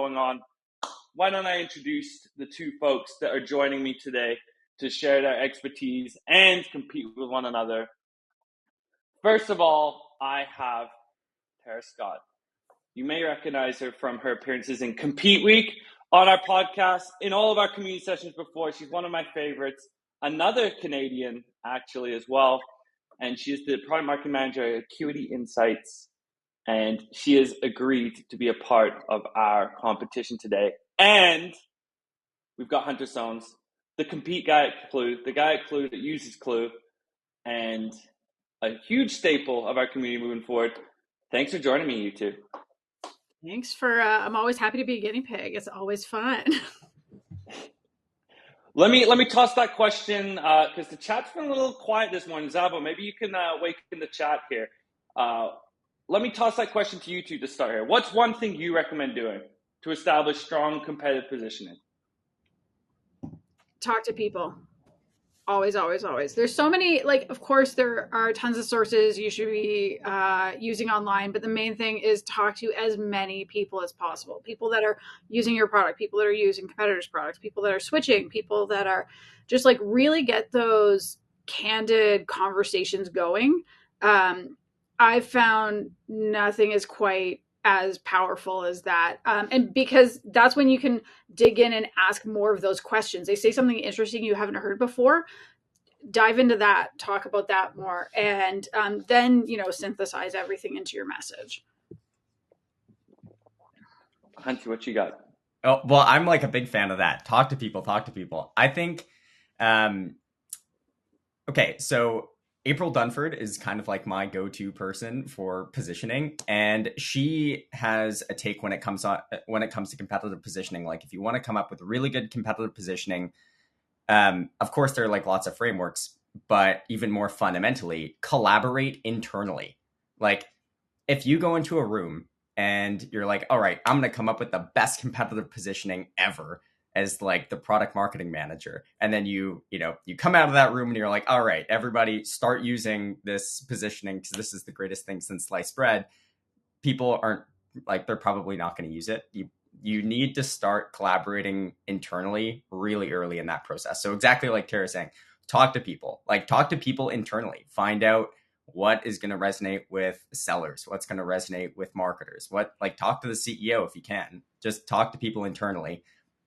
going on, why don't I introduce the two folks that are joining me today to share their expertise and compete with one another. First of all, I have Tara Scott. You may recognize her from her appearances in Compete Week, on our podcast, in all of our community sessions before. She's one of my favorites. Another Canadian, actually, as well. And she is the product marketing manager at Acuity Insights. And she has agreed to be a part of our competition today. And we've got Hunter Soames, the compete guy at Clue, the guy at Clue that uses Clue, and a huge staple of our community moving forward. Thanks for joining me, you two. Thanks for, I'm always happy to be a guinea pig. It's always fun. Let me toss that question, because the chat's been a little quiet this morning. Zabo, maybe you can wake in the chat here. Let me toss that question to you two to start here. What's one thing you recommend doing to establish strong competitive positioning? Talk to people. Always, always, always. There's so many, like, of course, there are tons of sources you should be using online, but the main thing is talk to as many people as possible. People that are using your product, people that are using competitors' products, people that are switching, people that are just like really get those candid conversations going. I've found nothing is quite as powerful as that. And because that's when you can dig in and ask more of those questions. They say something interesting you haven't heard before, dive into that, talk about that more, and then, synthesize everything into your message. Hunter, what you got? Oh, well, I'm like a big fan of that. Talk to people. I think, okay, so April Dunford is kind of like my go-to person for positioning, and she has a take when it comes to competitive positioning. Like, if you want to come up with really good competitive positioning, of course there are like lots of frameworks, but even more fundamentally, collaborate internally. Like, if you go into a room and you're like, all right, I'm going to come up with the best competitive positioning ever as like the product marketing manager. And then you come out of that room and you're like, all right, everybody start using this positioning because this is the greatest thing since sliced bread. People aren't like, they're probably not going to use it. You need to start collaborating internally really early in that process. So exactly like Tara's saying, talk to people internally, find out what is going to resonate with sellers, what's going to resonate with marketers, talk to the CEO if you can, just talk to people internally.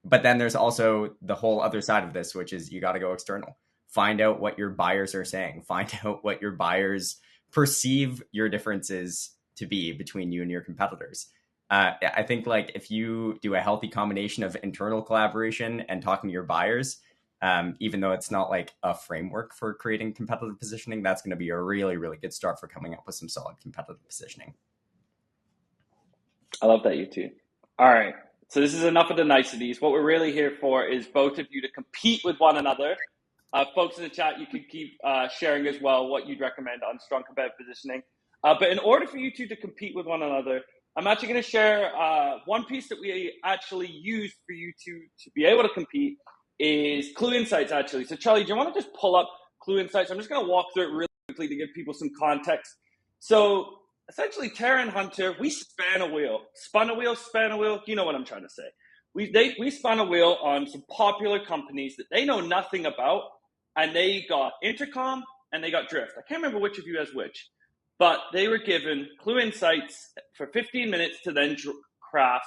But then there's also the whole other side of this, which is you got to go external. Find out what your buyers are saying. Find out what your buyers perceive your differences to be between you and your competitors. I think like if you do a healthy combination of internal collaboration and talking to your buyers, even though it's not like a framework for creating competitive positioning, that's going to be a really, really good start for coming up with some solid competitive positioning. I love that, you two. All right. So this is enough of the niceties. What we're really here for is both of you to compete with one another. Folks in the chat, you can keep sharing as well what you'd recommend on strong competitive positioning. But in order for you two to compete with one another, I'm actually going to share one piece that we actually use for you to be able to compete is Clue Insights, actually. So Charlie, do you want to just pull up Clue Insights? I'm just going to walk through it really quickly to give people some context. So essentially, Tara and Hunter, we spun a wheel. You know what I'm trying to say. We spun a wheel on some popular companies that they know nothing about, and they got Intercom and they got Drift. I can't remember which of you has which, but they were given Clue Insights for 15 minutes to then craft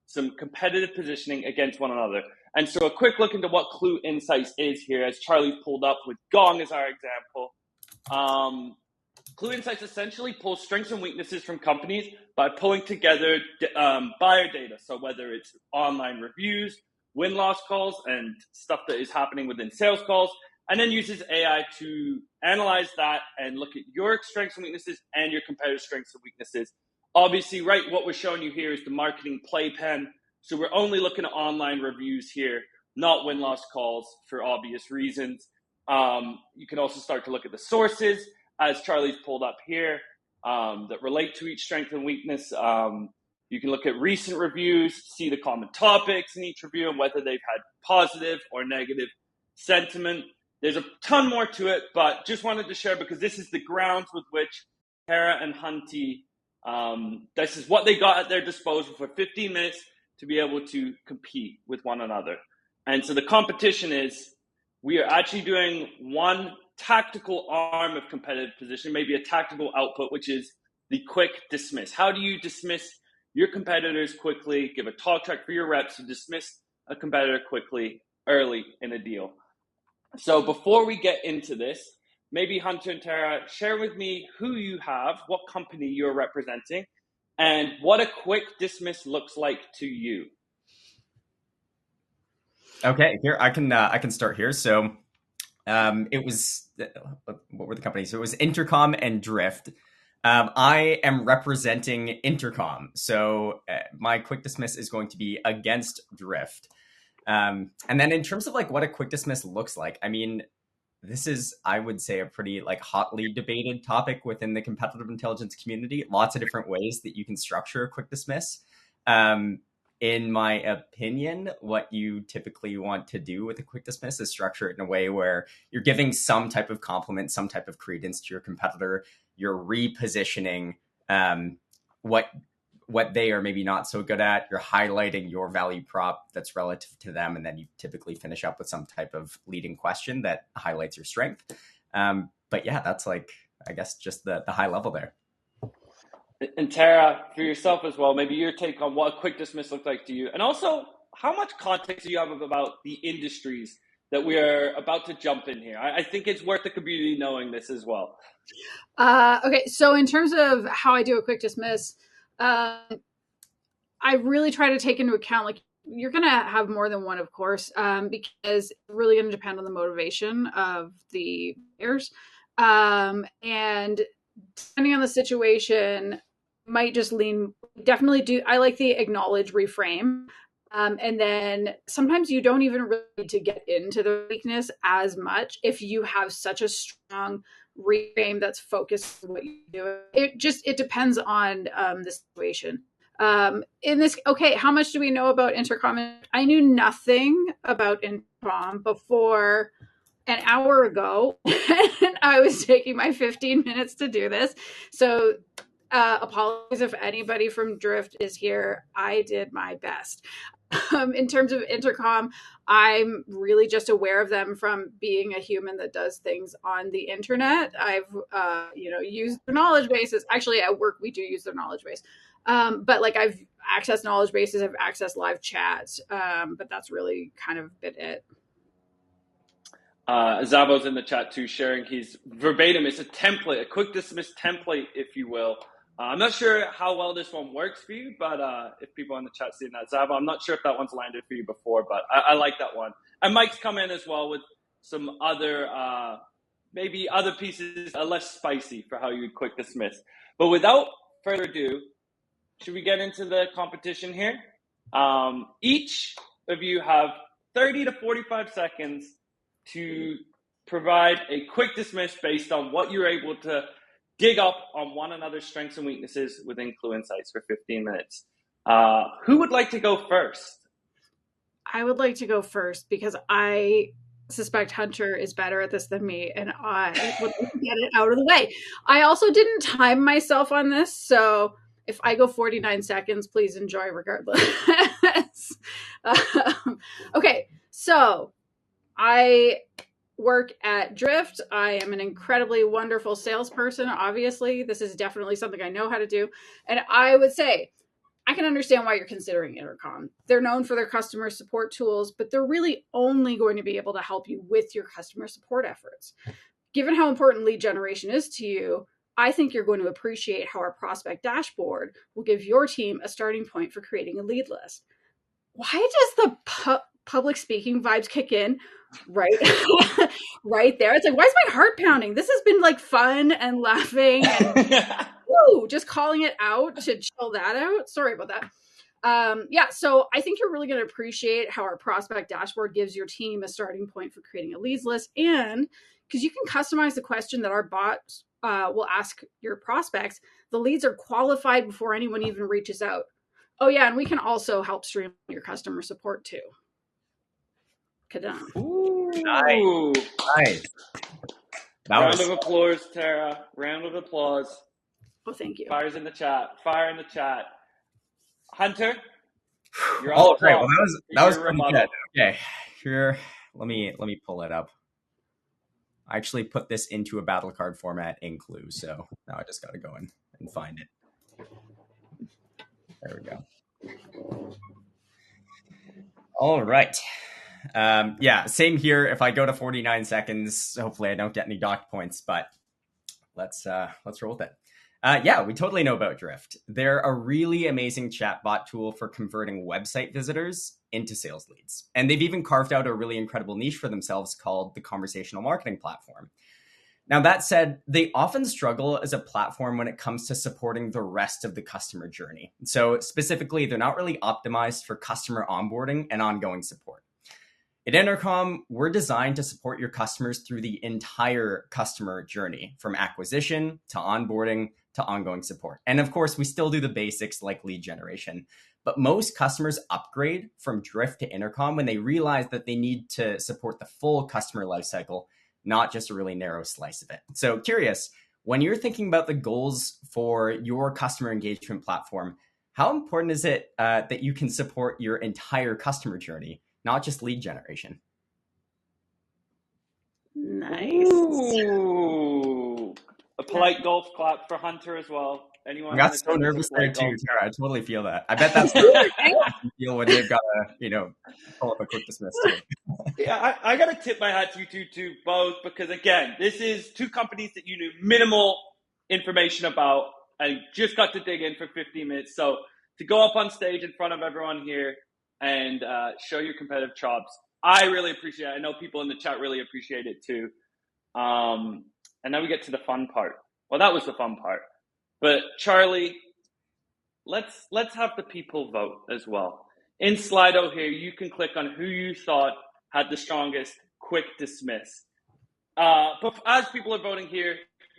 some competitive positioning against one another. And so a quick look into what Clue Insights is here, as Charlie pulled up with Gong as our example. Clue Insights essentially pulls strengths and weaknesses from companies by pulling together buyer data. So whether it's online reviews, win-loss calls, and stuff that is happening within sales calls, and then uses AI to analyze that and look at your strengths and weaknesses and your competitor's strengths and weaknesses. Obviously, right, what we're showing you here is the marketing playpen. So we're only looking at online reviews here, not win-loss calls for obvious reasons. You can also start to look at the sources, as Charlie's pulled up here, that relate to each strength and weakness. You can look at recent reviews, see the common topics in each review and whether they've had positive or negative sentiment. There's a ton more to it, but just wanted to share because this is the grounds with which Tara and Hunty, this is what they got at their disposal for 15 minutes to be able to compete with one another. And so the competition is, we are actually doing one tactical arm of competitive position, maybe a tactical output, which is the quick dismiss. How do you dismiss your competitors quickly, give a talk track for your reps to dismiss a competitor quickly early in a deal? So before we get into this, maybe Hunter and Tara, share with me who you have, what company you're representing, and what a quick dismiss looks like to you. Okay, here I can start here. So it was, what were the companies? So it was Intercom and Drift. I am representing Intercom, so my quick dismiss is going to be against Drift. And then in terms of like what a quick dismiss looks like, I mean, this is, I would say, a pretty like hotly debated topic within the competitive intelligence community. Lots of different ways that you can structure a quick dismiss. In my opinion, what you typically want to do with a quick dismiss is structure it in a way where you're giving some type of compliment, some type of credence to your competitor. You're repositioning what they are maybe not so good at. You're highlighting your value prop that's relative to them, and then you typically finish up with some type of leading question that highlights your strength. But yeah, that's like, I guess, just the high level there. And Tara, for yourself as well, maybe your take on what a quick dismiss looks like to you, and also how much context do you have about the industries that we are about to jump in here? I think it's worth the community knowing this as well. Okay, so in terms of how I do a quick dismiss, I really try to take into account, like, you're going to have more than one, of course, because it's really going to depend on the motivation of the players. And depending on the situation, might just definitely do. I like the acknowledge, reframe. And then sometimes you don't even really need to get into the weakness as much if you have such a strong reframe that's focused on what you do. It depends on the situation. How much do we know about Intercom? I knew nothing about Intercom before an hour ago, and I was taking my 15 minutes to do this. So apologies if anybody from Drift is here. I did my best. In terms of Intercom, I'm really just aware of them from being a human that does things on the internet. I've used their knowledge bases. Actually, at work we do use their knowledge base. But like, I've accessed knowledge bases, I've accessed live chats, but that's really kind of been it. Zabo's in the chat too, sharing his verbatim. It's a template, a quick dismiss template, if you will. I'm not sure how well this one works for you, but if people in the chat seeing that, Zabo, I'm not sure if that one's landed for you before, but I like that one. And Mike's come in as well with some other, maybe other pieces less spicy for how you would quick dismiss. But without further ado, should we get into the competition here? Each of you have 30 to 45 seconds to provide a quick dismiss based on what you're able to dig up on one another's strengths and weaknesses within Clue Insights for 15 minutes. Who would like to go first? I would like to go first because I suspect Hunter is better at this than me, and I would like to get it out of the way. I also didn't time myself on this, so if I go 49 seconds, please enjoy regardless. Okay, so I work at Drift. I am an incredibly wonderful salesperson. Obviously, this is definitely something I know how to do. And I would say, I can understand why you're considering Intercom. They're known for their customer support tools, but they're really only going to be able to help you with your customer support efforts. Given how important lead generation is to you, I think you're going to appreciate how our prospect dashboard will give your team a starting point for creating a lead list. Why does the public speaking vibes kick in right right there? It's like, why is my heart pounding? This has been like fun and laughing and just calling it out to chill that out. Sorry about that. So I think you're really going to appreciate how our prospect dashboard gives your team a starting point for creating a leads list, and because you can customize the question that our bot will ask your prospects, the leads are qualified before anyone even reaches out. Oh yeah, and we can also help streamline your customer support too. Kadam. Ooh. Nice. Round of applause, Tara. Round of applause. Oh, thank you. Fire's in the chat. Fire in the chat. Hunter? You're on the Right. clock. Well, that was Your pretty rebuttal. good. Okay, here, let me pull it up. I actually put this into a battle card format in Clue, so now I just got to go in and find it. There we go. All right. Yeah, same here. If I go to 49 seconds, hopefully I don't get any docked points, but let's roll with it. Yeah, we totally know about Drift. They're a really amazing chatbot tool for converting website visitors into sales leads. And they've even carved out a really incredible niche for themselves called the conversational marketing platform. Now, that said, they often struggle as a platform when it comes to supporting the rest of the customer journey. So specifically, they're not really optimized for customer onboarding and ongoing support. At Intercom, we're designed to support your customers through the entire customer journey, from acquisition to onboarding to ongoing support. And of course, we still do the basics like lead generation. But most customers upgrade from Drift to Intercom when they realize that they need to support the full customer lifecycle, not just a really narrow slice of it. So curious, when you're thinking about the goals for your customer engagement platform, how important is it that you can support your entire customer journey, not just lead generation? Nice. Ooh. A polite golf clap for Hunter as well. Anyone? I got so nervous there too, Tara. I totally feel that. I bet that's feel when they've got to, pull up a quick dismiss too. Yeah, I got to tip my hat to you two both, because again, this is two companies that you knew minimal information about and just got to dig in for 15 minutes. So to go up on stage in front of everyone here and show your competitive chops, I really appreciate it. I know people in the chat really appreciate it too. And now we get to the fun part. Well, that was the fun part. But Charlie, let's have the people vote as well. In Slido here, you can click on who you thought had the strongest quick dismiss. But as people are voting here,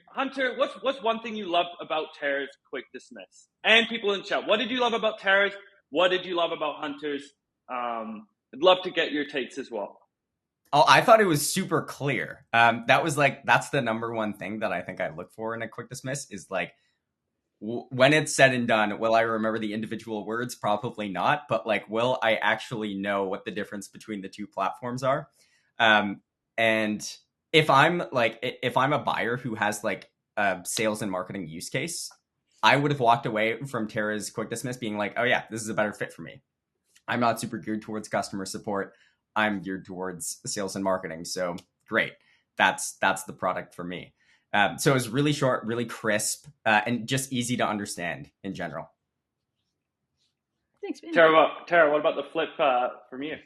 Hunter, what's one thing you loved about Tara's quick dismiss? And people in chat, what did you love about Tara's? What did you love about Hunter's? I'd love to get your takes as well. Oh, I thought it was super clear. That's the number one thing that I think I look for in a quick dismiss is like, when it's said and done, will I remember the individual words? Probably not. But like, will I actually know what the difference between the two platforms are? And if I'm a buyer who has like a sales and marketing use case, I would have walked away from Tara's quick dismiss being like, oh yeah, this is a better fit for me. I'm not super geared towards customer support. I'm geared towards sales and marketing. So great. That's the product for me. So it was really short, really crisp, and just easy to understand in general. Thanks, man. Tara, what about the flip from you?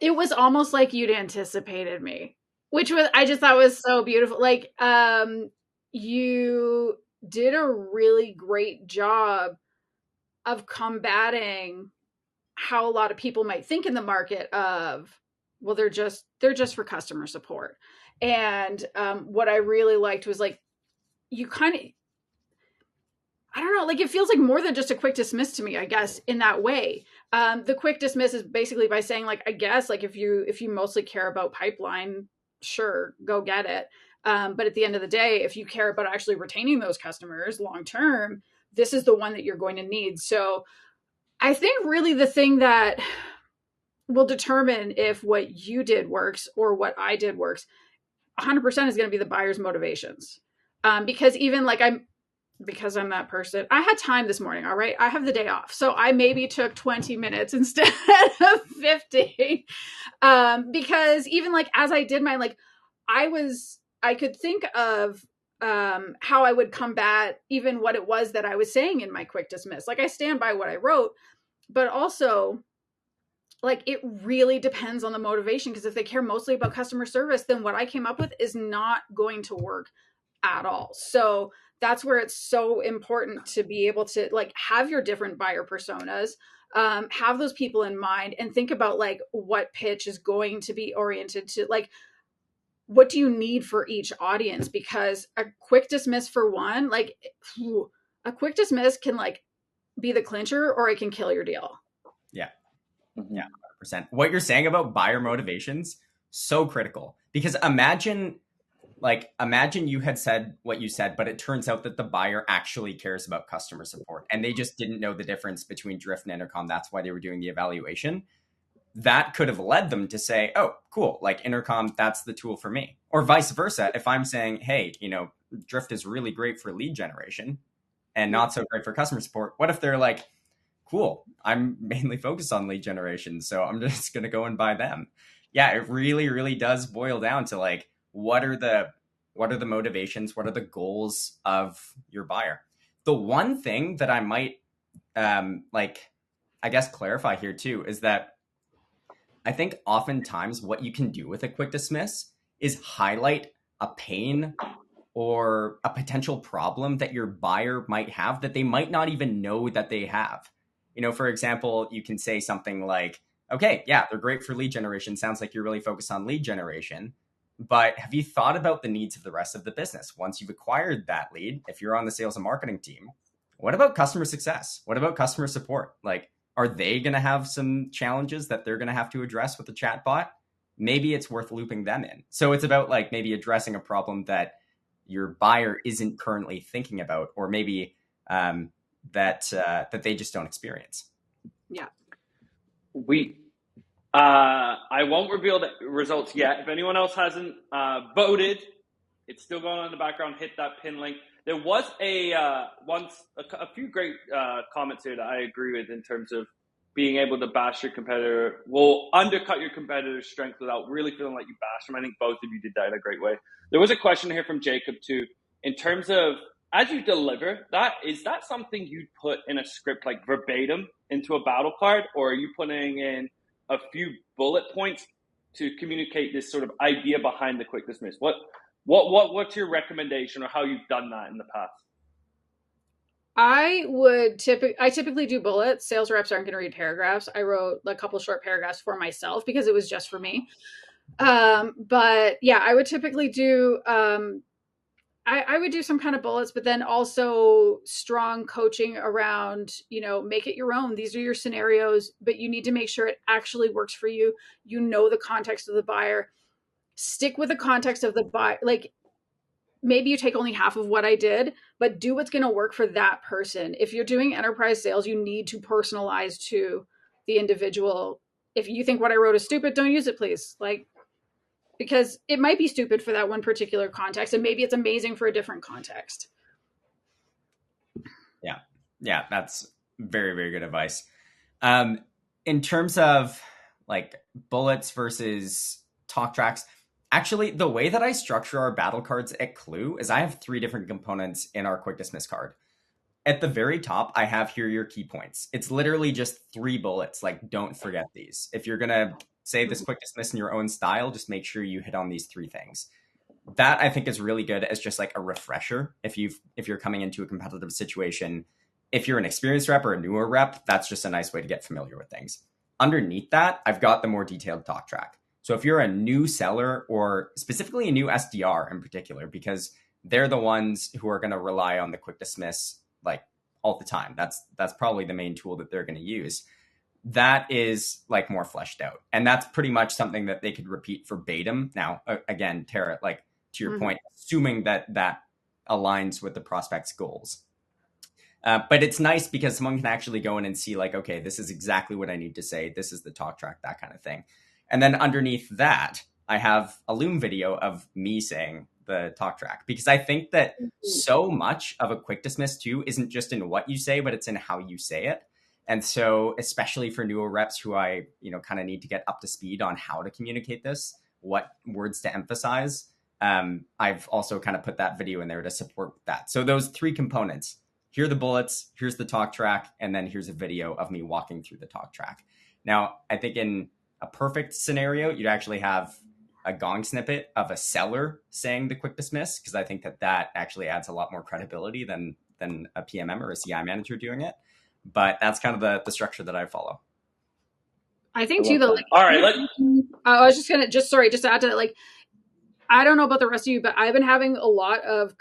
It was almost like you'd anticipated me, which I just thought was so beautiful. Like, you did a really great job of combating how a lot of people might think in the market of, well, they're just for customer support. And what I really liked was like, you kind of, I don't know, like it feels like more than just a quick dismiss to me, I guess, in that way. The quick dismiss is basically by saying like, I guess like if you mostly care about pipeline, sure, go get it. But at the end of the day, if you care about actually retaining those customers long term, this is the one that you're going to need. So I think really the thing that will determine if what you did works or what I did works 100% is going to be the buyer's motivations. Because even like because I'm that person, I had time this morning. All right. I have the day off. So I maybe took 20 minutes instead of 50. Because even like, as I did mine, like I could think of how I would combat even what it was that I was saying in my quick dismiss. Like I stand by what I wrote, but also like it really depends on the motivation, because if they care mostly about customer service, then what I came up with is not going to work at all. So that's where it's so important to be able to like have your different buyer personas, have those people in mind, and think about like what pitch is going to be oriented to, like, what do you need for each audience? Because a quick dismiss for one, like a quick dismiss can like be the clincher or it can kill your deal. Yeah. Yeah, 100%. What you're saying about buyer motivations, so critical. Because imagine Like, imagine you had said what you said, but it turns out that the buyer actually cares about customer support and they just didn't know the difference between Drift and Intercom. That's why they were doing the evaluation. That could have led them to say, oh, cool, like Intercom, that's the tool for me. Or vice versa. If I'm saying, hey, Drift is really great for lead generation and not so great for customer support, what if they're like, cool, I'm mainly focused on lead generation, so I'm just going to go and buy them. Yeah, it really, really does boil down to like, what are the motivations? What are the goals of your buyer? The one thing that I might, I guess clarify here too, is that I think oftentimes what you can do with a quick dismiss is highlight a pain or a potential problem that your buyer might have that they might not even know that they have. For example, you can say something like, okay, yeah, they're great for lead generation. Sounds like you're really focused on lead generation. But have you thought about the needs of the rest of the business? Once you've acquired that lead, if you're on the sales and marketing team, what about customer success? What about customer support? Like, are they going to have some challenges that they're going to have to address with the chatbot? Maybe it's worth looping them in. So it's about like maybe addressing a problem that your buyer isn't currently thinking about, or maybe that they just don't experience. Yeah. I won't reveal the results yet. If anyone else hasn't voted, it's still going on in the background. Hit that pin link. There was a few great comments here that I agree with in terms of being able to bash your competitor will undercut your competitor's strength without really feeling like you bash them. I think both of you did that in a great way. There was a question here from Jacob too, in terms of as you deliver that, is that something you'd put in a script like verbatim into a battle card, or are you putting in a few bullet points to communicate this sort of idea behind the quick dismiss? What's your recommendation, or how you've done that in the past? I typically do bullets. Sales reps aren't going to read paragraphs. I wrote a couple short paragraphs for myself because it was just for me. But yeah, I would typically do, I would do some kind of bullets, but then also strong coaching around, make it your own. These are your scenarios, but you need to make sure it actually works for you. The context of the buyer. Stick with the context of the buyer. Like, maybe you take only half of what I did, but do what's going to work for that person. If you're doing enterprise sales, you need to personalize to the individual. If you think what I wrote is stupid, don't use it, please. Because it might be stupid for that one particular context, and maybe it's amazing for a different context. Yeah, that's very, very good advice. In terms of like bullets versus talk tracks, actually, the way that I structure our battle cards at Clue is I have 3 different components in our quick dismiss card. At the very top, I have here your key points. It's literally just 3 bullets. Like, don't forget these. If you're going to say this quick dismiss in your own style, just make sure you hit on these 3 things. That I think is really good as just like a refresher. If you're coming into a competitive situation, if you're an experienced rep or a newer rep, that's just a nice way to get familiar with things. Underneath that, I've got the more detailed talk track. So if you're a new seller, or specifically a new SDR in particular, because they're the ones who are going to rely on the quick dismiss like all the time. That's probably the main tool that they're going to use. That is like more fleshed out. And that's pretty much something that they could repeat verbatim. Now, again, Tara, like to your point, assuming that aligns with the prospect's goals. But it's nice because someone can actually go in and see like, okay, this is exactly what I need to say. This is the talk track, that kind of thing. And then underneath that, I have a Loom video of me saying the talk track, because I think that so much of a quick dismiss too isn't just in what you say, but it's in how you say it. And so, especially for newer reps who I, kind of need to get up to speed on how to communicate this, what words to emphasize, I've also kind of put that video in there to support that. So those 3 components: here are the bullets, here's the talk track, and then here's a video of me walking through the talk track. Now, I think in a perfect scenario, you'd actually have a gong snippet of a seller saying the quick dismiss, because I think that actually adds a lot more credibility than a PMM or a CI manager doing it. But that's kind of the structure that I follow. I think too, all right. I was just to add to that, like, I don't know about the rest of you, but I've been having a lot of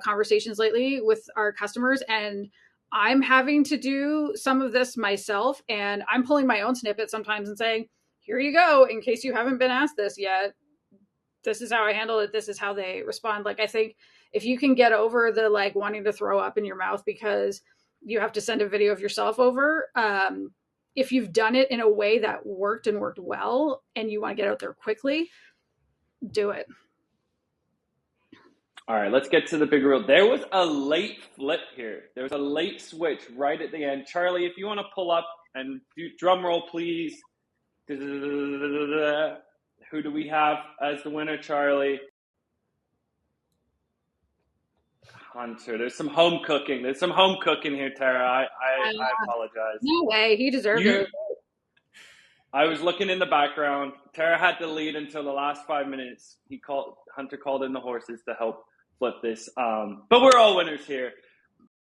conversations lately with our customers, and I'm having to do some of this myself, and I'm pulling my own snippet sometimes and saying, here you go, in case you haven't been asked this yet. this is how I handle it. This is how they respond. Like, I think if you can get over the like wanting to throw up in your mouth because you have to send a video of yourself over, if you've done it in a way that worked and worked well and you want to get out there quickly, do it. All right, let's get to the big reel. There was a late flip here. There was a late switch right at the end. Charlie, if you want to pull up and do drum roll, please. Who do we have as the winner, Charlie? Hunter. There's some home cooking. There's some home cooking here, Tara. I apologize. No way. He deserved it. I was looking in the background. Tara had the lead until the last 5 minutes. Hunter called in the horses to help flip this. But we're all winners here.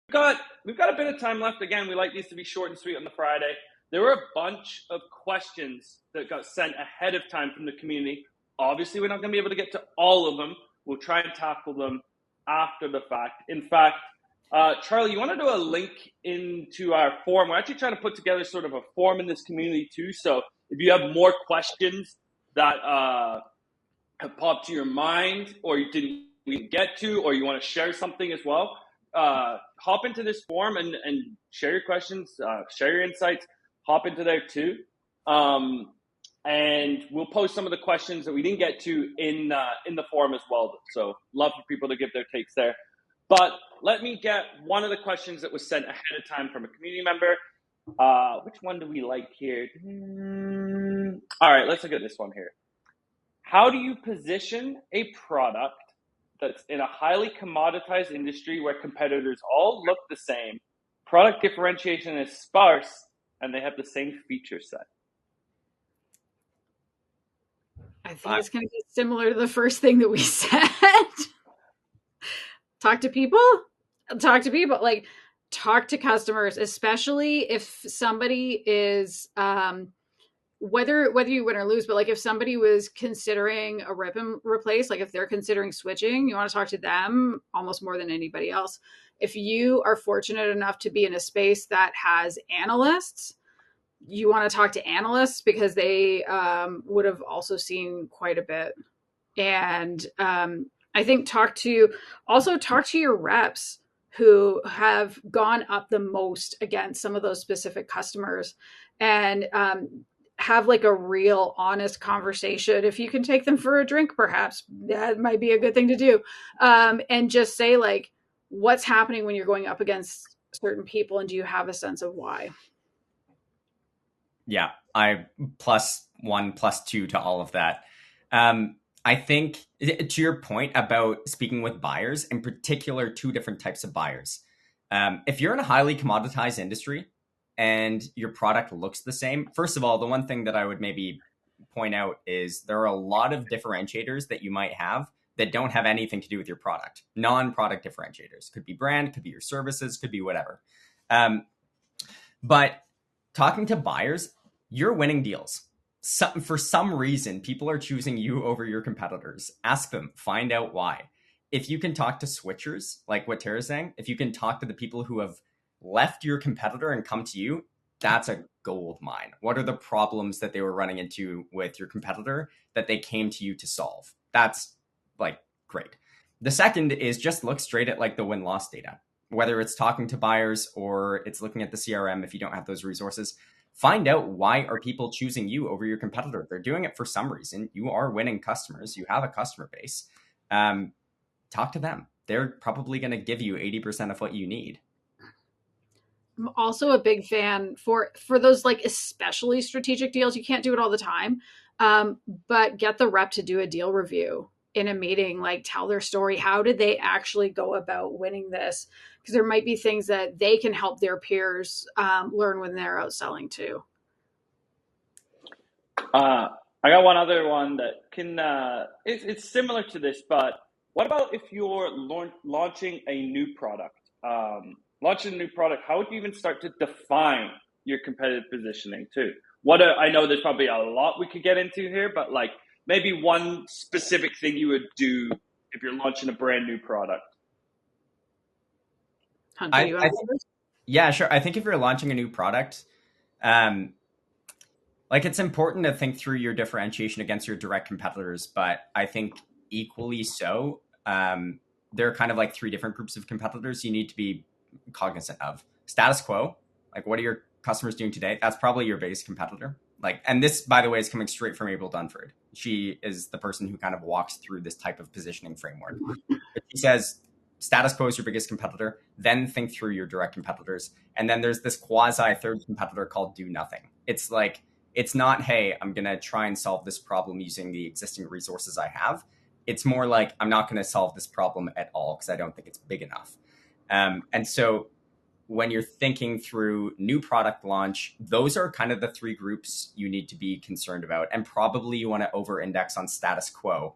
We've got a bit of time left. Again, we like these to be short and sweet on the Friday. There were a bunch of questions that got sent ahead of time from the community. Obviously, we're not going to be able to get to all of them. We'll try and tackle them after the fact. In fact, Charlie, you want to do a link into our forum? We're actually trying to put together sort of a forum in this community too. So if you have more questions that have popped to your mind or you didn't even get to, or you want to share something as well, hop into this forum and share your questions, share your insights, hop into there too. And we'll post some of the questions that we didn't get to in the forum as well. So love for people to give their takes there. But let me get one of the questions that was sent ahead of time from a community member. Which one do we like here? All right, let's look at this one here. How do you position a product that's in a highly commoditized industry where competitors all look the same, product differentiation is sparse, and they have the same feature set? I think it's going to be similar to the first thing that we said. Talk to people, like talk to customers, especially if somebody is, whether you win or lose, but like if somebody was considering a rip and replace, like if they're considering switching, you want to talk to them almost more than anybody else. If you are fortunate enough to be in a space that has analysts, you want to talk to analysts because they would have also seen quite a bit. And I think talk to your reps who have gone up the most against some of those specific customers, and have like a real honest conversation. If you can take them for a drink, perhaps that might be a good thing to do. And just say like, what's happening when you're going up against certain people, and do you have a sense of why? Yeah, I +1, +2 to all of that. I think to your point about speaking with buyers, in particular, two different types of buyers. If you're in a highly commoditized industry and your product looks the same, first of all, the one thing that I would maybe point out is there are a lot of differentiators that you might have that don't have anything to do with your product. Non-product differentiators. Could be brand, could be your services, could be whatever. But talking to buyers, you're winning deals. For some reason, people are choosing you over your competitors. Ask them, find out why. If you can talk to switchers, like what Tara's saying, if you can talk to the people who have left your competitor and come to you, that's a gold mine. What are the problems that they were running into with your competitor that they came to you to solve? That's like great. The second is just look straight at like the win-loss data, whether it's talking to buyers or it's looking at the CRM if you don't have those resources. Find out why are people choosing you over your competitor. They're doing it for some reason. You are winning customers. You have a customer base. Talk to them. They're probably going to give you 80% of what you need. I'm also a big fan for those like especially strategic deals. You can't do it all the time, but get the rep to do a deal review in a meeting, like tell their story. How did they actually go about winning this? Because there might be things that they can help their peers learn when they're out selling too. I got one other one that can, it's similar to this, but what about if you're launching a new product? How would you even start to define your competitive positioning too? I know there's probably a lot we could get into here, but like maybe one specific thing you would do if you're launching a brand new product. Hunter, yeah, sure. I think if you're launching a new product, like it's important to think through your differentiation against your direct competitors. But I think equally so. There are kind of like 3 different groups of competitors you need to be cognizant of. Status quo, like what are your customers doing today? That's probably your biggest competitor. Like, and this, by the way, is coming straight from April Dunford. She is the person who kind of walks through this type of positioning framework. But she says status quo is your biggest competitor, then think through your direct competitors. And then there's this quasi third competitor called do nothing. It's like, it's not, hey, I'm going to try and solve this problem using the existing resources I have. It's more like, I'm not going to solve this problem at all because I don't think it's big enough. And so when you're thinking through new product launch, those are kind of the 3 groups you need to be concerned about. And probably you want to over-index on status quo.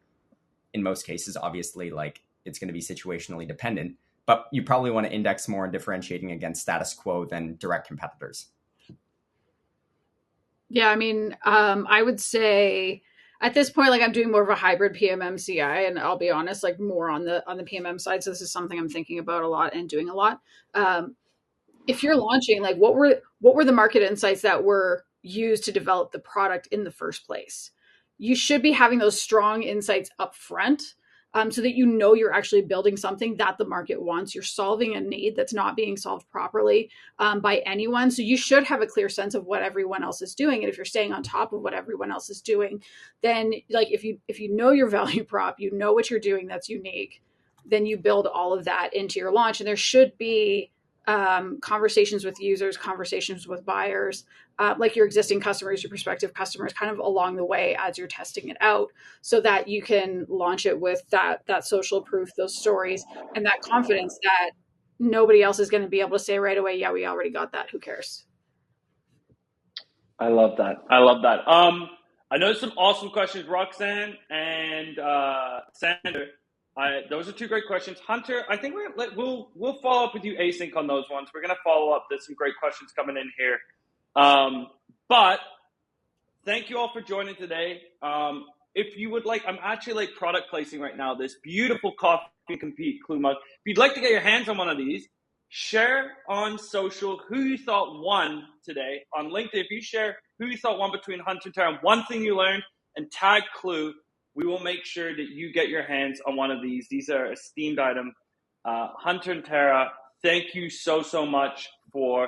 In most cases, obviously, like it's going to be situationally dependent, but you probably want to index more on differentiating against status quo than direct competitors. Yeah, I mean, I would say at this point, like I'm doing more of a hybrid PMM CI, and I'll be honest, like more on the PMM side. So this is something I'm thinking about a lot and doing a lot. If you're launching, like what were the market insights that were used to develop the product in the first place? You should be having those strong insights up front, so that you know you're actually building something that the market wants. You're solving a need that's not being solved properly by anyone. So you should have a clear sense of what everyone else is doing. And if you're staying on top of what everyone else is doing, then like if you know your value prop, you know what you're doing that's unique, then you build all of that into your launch. And there should be conversations with users, conversations with buyers, like your existing customers, your prospective customers, kind of along the way as you're testing it out, so that you can launch it with that social proof, those stories, and that confidence that nobody else is going to be able to say right away, yeah, we already got that. Who cares? I love that. I know some awesome questions, Roxanne and Sander. Those are 2 great questions. Hunter, I think we'll follow up with you async on those ones. We're going to follow up. There's some great questions coming in here. But thank you all for joining today. If you would like, I'm actually like product placing right now, this beautiful Coffee Compete Clue mug. If you'd like to get your hands on one of these, share on social who you thought won today. On LinkedIn, if you share who you thought won between Hunter and Tara, one thing you learned, and tag Clue, we will make sure that you get your hands on one of these. These are esteemed items. Hunter and Tara, thank you so much for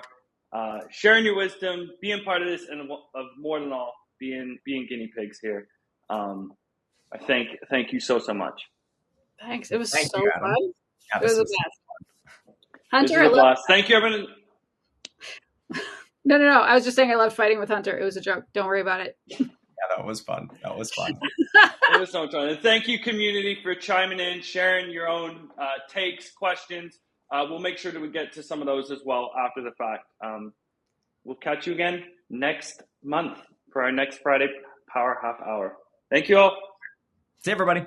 sharing your wisdom, being part of this, and of more than all, being guinea pigs here. I thank you so much. Thanks. It was Thank so you, Adam. fun. Yeah, It was this the was best. Hunter, This is a blast. Thank you, everyone. No. I was just saying I loved fighting with Hunter. It was a joke. Don't worry about it. Yeah, that was fun. It was so much fun. And thank you, community, for chiming in, sharing your own takes, questions. We'll make sure that we get to some of those as well after the fact. We'll catch you again next month for our next Friday Power Half Hour. Thank you all. See you, everybody.